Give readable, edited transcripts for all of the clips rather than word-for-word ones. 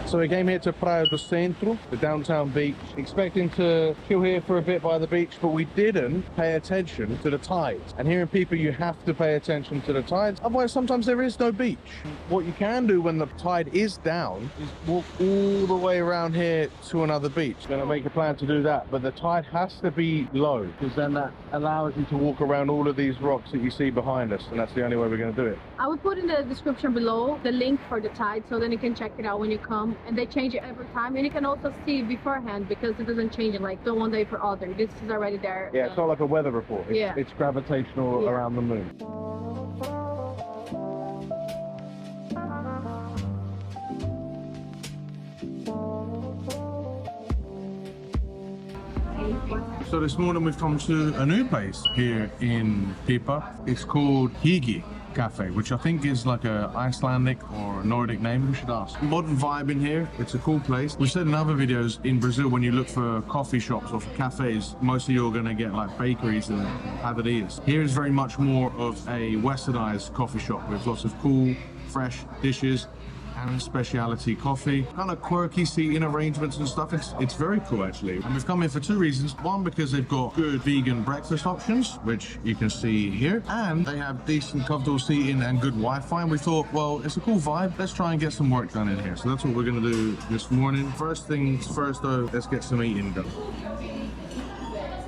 So we came here to Praia do Centro, the downtown beach, expecting to chill here for a bit by the beach, but we didn't pay attention to the tides. And here in Pipa, you have to pay attention to the tides. Otherwise, sometimes there is no beach. What you can do when the tide is down is walk all the way around here to another beach. Gonna make a plan to do that, but the tide has to be low, because then that allows you to walk around all of these rocks that you see behind us, and that's the only way we're gonna do it. I will put in the description below the link for the tide, so then you can check it out when you come, and they change it every time, and you can also see beforehand because it doesn't change it like one day for other. This is already there. Yeah, it's not like a weather report. It's gravitational around the moon. So this morning we've come to a new place here in Pipa. It's called Hygge Cafe, which I think is like a Icelandic or Nordic name. We should ask. Modern vibe in here. It's a cool place. We said in other videos, in Brazil, when you look for coffee shops or for cafes, mostly you're going to get like bakeries and padarias. Here is very much more of a westernized coffee shop with lots of cool, fresh dishes and specialty coffee, kind of quirky seating arrangements and stuff. It's very cool actually. And we've come here for two reasons. One, because they've got good vegan breakfast options, which you can see here, and they have decent comfortable seating and good Wi-Fi. And we thought, well, it's a cool vibe. Let's try and get some work done in here. So that's what we're gonna do this morning. First things first though, let's get some eating done.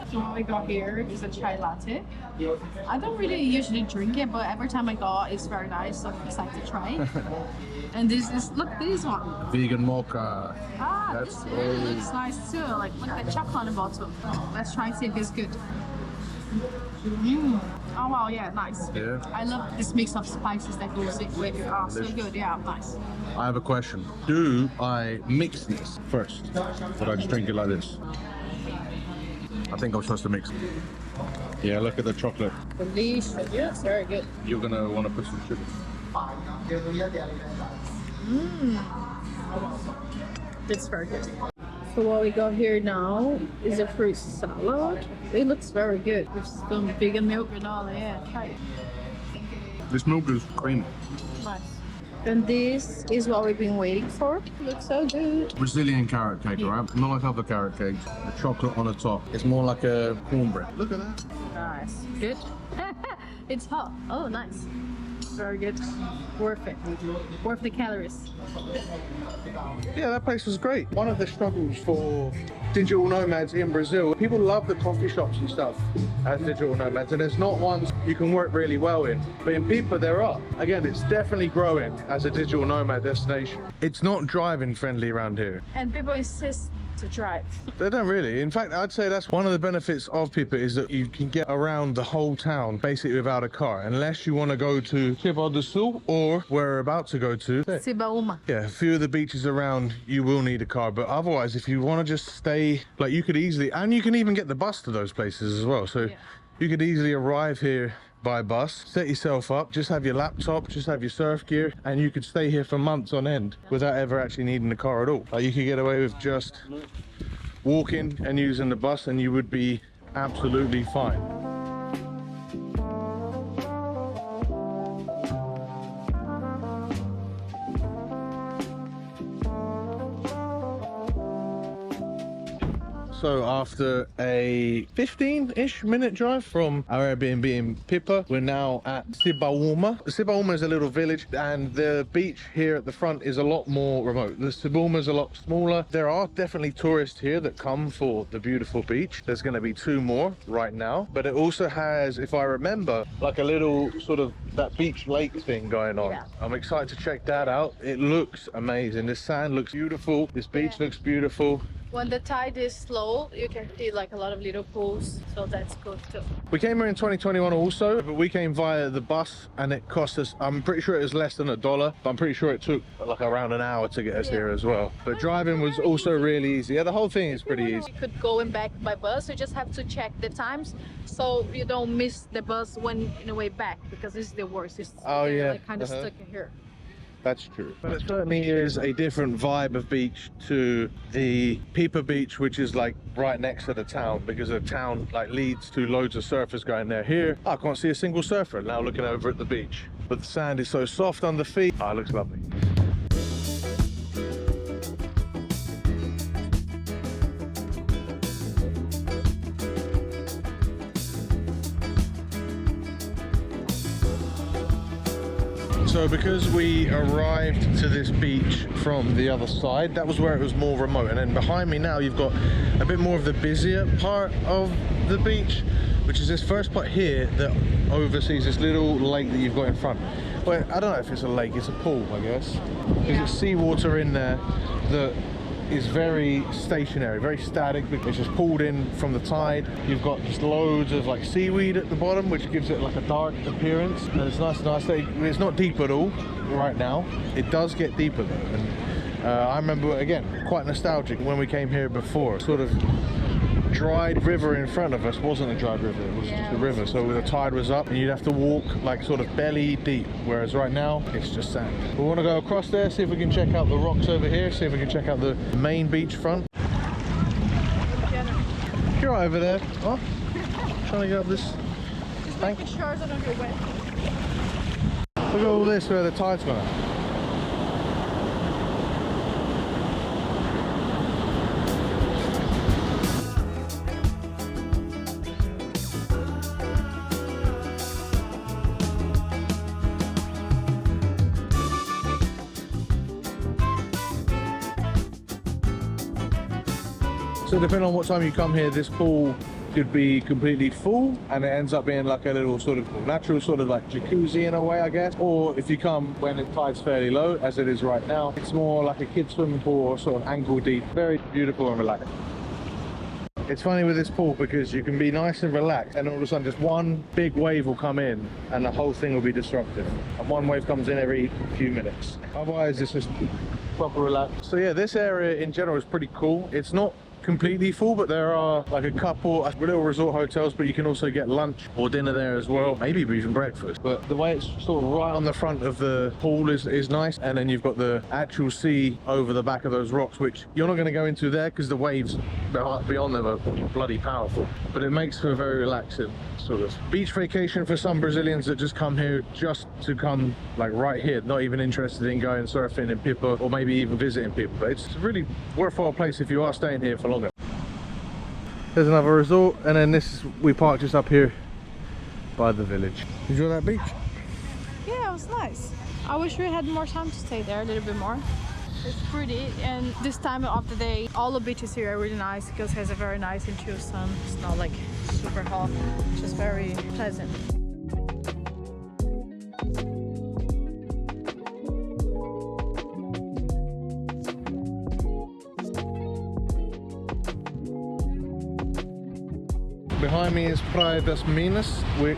So what we got here is a chai latte. I don't really usually drink it, but every time I go, it's very nice, so I'm excited to try it. And this is, look, this one. Vegan mocha. Ah, this one looks nice too. Like, look at the chocolate on the bottom. Let's try and see if it's good. Oh wow, yeah, nice. Yeah. I love this mix of spices that goes with it. Oh, so good, yeah, nice. I have a question. Do I mix this first? Or I just drink it like this? I think I'm supposed to mix it. Yeah, look at the chocolate. Delicious. Yes, very good. You're gonna want to put some sugar. It's very good. So what we got here now is a fruit salad. It looks very good with some vegan milk and all. Yeah, try it. This milk is creamy. Nice. And this is what we've been waiting for. Looks so good. Brazilian carrot cake, right? Not like other carrot cakes. The chocolate on the top. It's more like a cornbread. Look at that. Nice. Good. It's hot. Oh, nice. Very good. Worth it. Worth the calories. Yeah, that place was great. One of the struggles for digital nomads in Brazil, people love the coffee shops and stuff as digital nomads, and there's not ones you can work really well in. But in Pipa, there are. Again, it's definitely growing as a digital nomad destination. It's not driving friendly around here. And people insist to drive. They don't really. In fact, I'd say that's one of the benefits of Pipa, is that you can get around the whole town basically without a car, unless you want to go to Chapadão do Sul, or we're about to go to Sibaúma. Yeah, a few of the beaches around you will need a car, but otherwise if you want to just stay, like, you could easily, and you can even get the bus to those places as well, so you could easily arrive here by bus, set yourself up, just have your laptop, just have your surf gear, and you could stay here for months on end without ever actually needing a car at all. Like, you could get away with just walking and using the bus and you would be absolutely fine. So after a 15-ish minute drive from our Airbnb in Pipa, we're now at Sibaúma. Sibaúma is a little village, and the beach here at the front is a lot more remote. The Sibaúma is a lot smaller. There are definitely tourists here that come for the beautiful beach. There's going to be 2 more right now, but it also has, if I remember, like a little sort of that beach lake thing going on. Yeah. I'm excited to check that out. It looks amazing. The sand looks beautiful. This beach looks beautiful. When the tide is slow, you can see like a lot of little pools, so that's good too. We came here in 2021 also, but we came via the bus and it cost us, I'm pretty sure it was less than $1, but I'm pretty sure it took like around an hour to get us here as well. But driving was also really easy. Yeah, the whole thing is pretty easy. You could go and back by bus, you just have to check the times so you don't miss the bus when in the way back, because this is the worst. It's like kind of stuck in here. That's true. But it certainly is a different vibe of beach to the Pipa beach, which is like right next to the town, because the town like leads to loads of surfers going there. Here, I can't see a single surfer now looking over at the beach. But the sand is so soft on the feet. Oh, it looks lovely. So because we arrived to this beach from the other side, that was where it was more remote, and then behind me now you've got a bit more of the busier part of the beach, which is this first part here that oversees this little lake that you've got in front. But I don't know if it's a lake, it's a pool, I guess. Because it's seawater in there that is very stationary, very static. It's just pulled in from the tide. You've got just loads of like seaweed at the bottom, which gives it like a dark appearance, and it's nice. It's not deep at all right now. It does get deeper though, and I remember, again, quite nostalgic when we came here before. Sort of dried river in front of us wasn't a dried river, it was just a river, so the tide was up and you'd have to walk like sort of belly deep, whereas right now it's just sand. We want to go across there, see if we can check out the rocks over here, see if we can check out the main beach front. You're right over there. Oh, trying to get up this bank. Just make sure so don't get wet. Look at all this where the tide's gone up. So depending on what time you come here, this pool could be completely full and it ends up being like a little sort of natural sort of like jacuzzi in a way, I guess. Or if you come when the tide's fairly low, as it is right now, it's more like a kid's swimming pool or sort of ankle deep. Very beautiful and relaxing. It's funny with this pool because you can be nice and relaxed and all of a sudden just one big wave will come in and the whole thing will be disrupted. And one wave comes in every few minutes. Otherwise it's just proper relaxed. So yeah, this area in general is pretty cool. It's not completely full, but there are like a couple little resort hotels, but you can also get lunch or dinner there as well, maybe even breakfast. But the way it's sort of right on the front of the pool is nice, and then you've got the actual sea over the back of those rocks, which you're not going to go into there because the waves beyond them are bloody powerful, but it makes for a very relaxing sort of beach vacation for some Brazilians that just come here just to come like right here, not even interested in going surfing in Pipa or maybe even visiting Pipa. But it's a really worthwhile place if you are staying here for longer. There's another resort, and then we parked just up here by the village. Enjoy that beach? Yeah, it was nice. I wish we had more time to stay there a little bit more. It's pretty, and this time of the day all the beaches here are really nice because it has a very nice and chill sun. It's not like super hot, it's just very pleasant. Behind me is Praia das Minas, which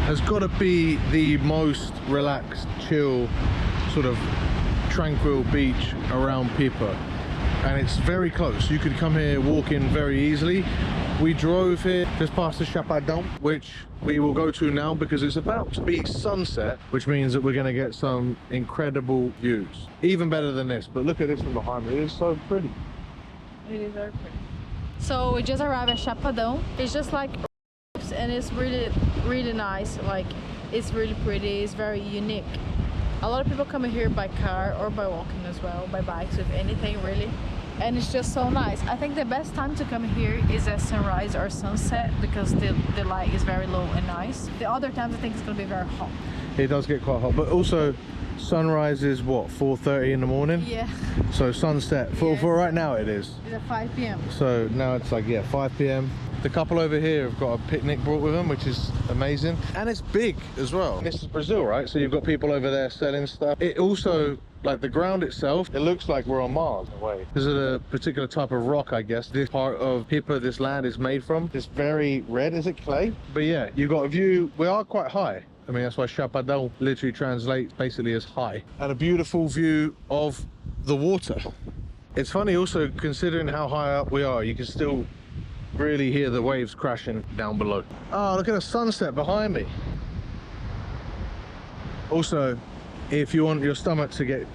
has got to be the most relaxed, chill, sort of tranquil beach around Pipa, and it's very close. You could come here walking very easily. We drove here just past the Chapadão, which we will go to now because it's about to be sunset, which means that we're going to get some incredible views, even better than this. But look at this from behind me, it is so pretty. It is very pretty. So we just arrived at Chapadão. It's just like, and it's really nice. Like, it's really pretty, it's very unique. A lot of people come here by car or by walking as well, by bikes, with anything really. And it's just so nice. I think the best time to come here is at sunrise or sunset because the light is very low and nice. The other times I think it's going to be very hot. It does get quite hot, but also sunrise is what, 4:30 in the morning? Yeah. So sunset, for right now it is. It's at 5 p.m. So now it's like, yeah, 5 p.m. The couple over here have got a picnic brought with them, which is amazing. And it's big as well. This is Brazil, right? So you've got people over there selling stuff. It also, like the ground itself, it looks like we're on Mars in a way. This is a particular type of rock, I guess. This part of Pipa, this land is made from. It's very red, is it clay? But yeah, you've got a view. We are quite high. I mean, that's why Chapadão literally translates basically as high. And a beautiful view of the water. It's funny also, considering how high up we are, you can still really hear the waves crashing down below. Oh, look at the sunset behind me. Also, if you want your stomach to get...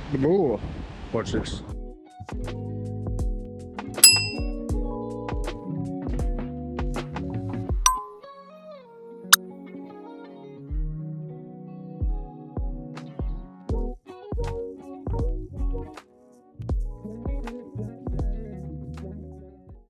Watch this.